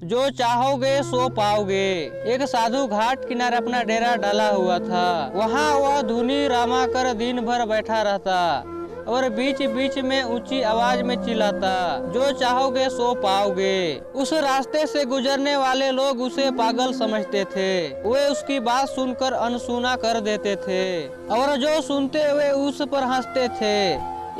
जो चाहोगे सो पाओगे। एक साधु घाट किनारे अपना डेरा डाला हुआ था। वहाँ वह धुनी रामाकर दिन भर बैठा रहता और बीच बीच में ऊंची आवाज में चिल्लाता, जो चाहोगे सो पाओगे। उस रास्ते से गुजरने वाले लोग उसे पागल समझते थे। वे उसकी बात सुनकर अनसुना कर देते थे और जो सुनते हुए उस पर हंसते थे।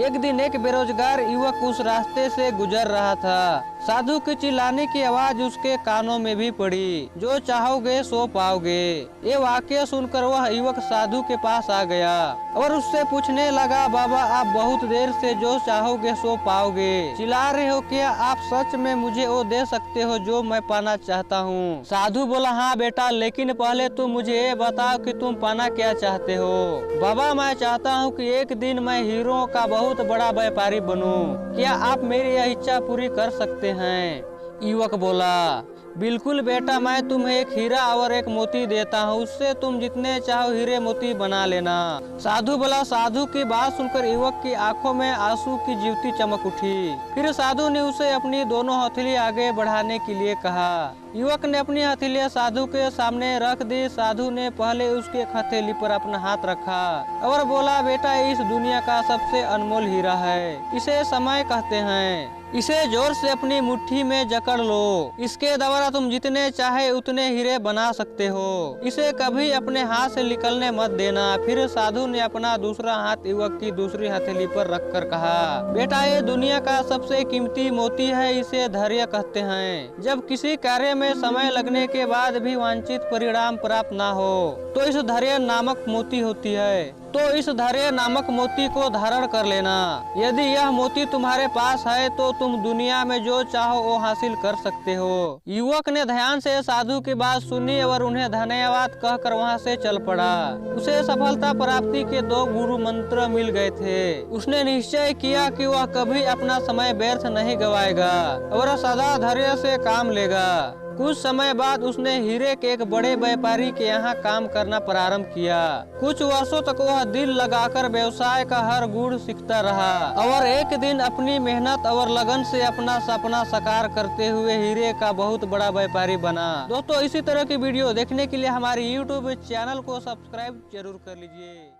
एक दिन एक बेरोजगार युवक उस रास्ते से गुजर रहा था। साधु के चिल्लाने की आवाज उसके कानों में भी पड़ी, जो चाहोगे सो पाओगे। ये वाक्य सुनकर वह युवक साधु के पास आ गया और उससे पूछने लगा, बाबा आप बहुत देर से जो चाहोगे सो पाओगे चिल्ला रहे हो, क्या आप सच में मुझे वो दे सकते हो जो मैं पाना चाहता हूँ? साधु बोला, हाँ बेटा, लेकिन पहले तुम मुझे ये बताओ कि तुम पाना क्या चाहते हो? बाबा मैं चाहता हूँ कि एक दिन मैं हीरों का बहुत बड़ा व्यापारी बनूं। क्या आप मेरी यह इच्छा पूरी कर सकते हैं? युवक बोला, बिल्कुल बेटा, मैं तुम्हें एक हीरा और एक मोती देता हूँ, उससे तुम जितने चाहो हीरे मोती बना लेना। साधु बोला। साधु की बात सुनकर युवक की आंखों में आंसू की ज्योति चमक उठी। फिर साधु ने उसे अपनी दोनों हथेली आगे बढ़ाने के लिए कहा। युवक ने अपनी हथेलियां साधु के सामने रख दी। साधु ने पहले उसके हथेली पर अपना हाथ रखा और बोला, बेटा इस दुनिया का सबसे अनमोल हीरा है, इसे समय कहते हैं। इसे जोर से अपनी मुट्ठी में जकड़ लो। इसके द्वारा तुम जितने चाहे उतने हीरे बना सकते हो। इसे कभी अपने हाथ से निकलने मत देना। फिर साधु ने अपना दूसरा हाथ युवक की दूसरी हथेली पर रखकर कहा, बेटा ये दुनिया का सबसे कीमती मोती है, इसे धैर्य कहते हैं। जब किसी कार्य में समय लगने के बाद भी वांछित परिणाम प्राप्त ना हो तो इस धैर्य नामक मोती होती है। तो इस धैर्य नामक मोती को धारण कर लेना। यदि यह मोती तुम्हारे पास है तो तुम दुनिया में जो चाहो वो हासिल कर सकते हो। युवक ने ध्यान से साधु की बात सुनी और उन्हें धन्यवाद कहकर वहां से चल पड़ा। उसे सफलता प्राप्ति के 2 गुरु मंत्र मिल गए थे। उसने निश्चय किया कि वह कभी अपना समय व्यर्थ नहीं गवाएगा और सदा धैर्य से काम लेगा। कुछ समय बाद उसने हीरे के एक बड़े व्यापारी के यहाँ काम करना प्रारंभ किया। कुछ वर्षों तक वह दिल लगाकर व्यवसाय का हर गुण सीखता रहा और एक दिन अपनी मेहनत और लगन से अपना सपना साकार करते हुए हीरे का बहुत बड़ा व्यापारी बना। दोस्तों इसी तरह की वीडियो देखने के लिए हमारे YouTube चैनल को सब्सक्राइब जरूर कर लीजिए।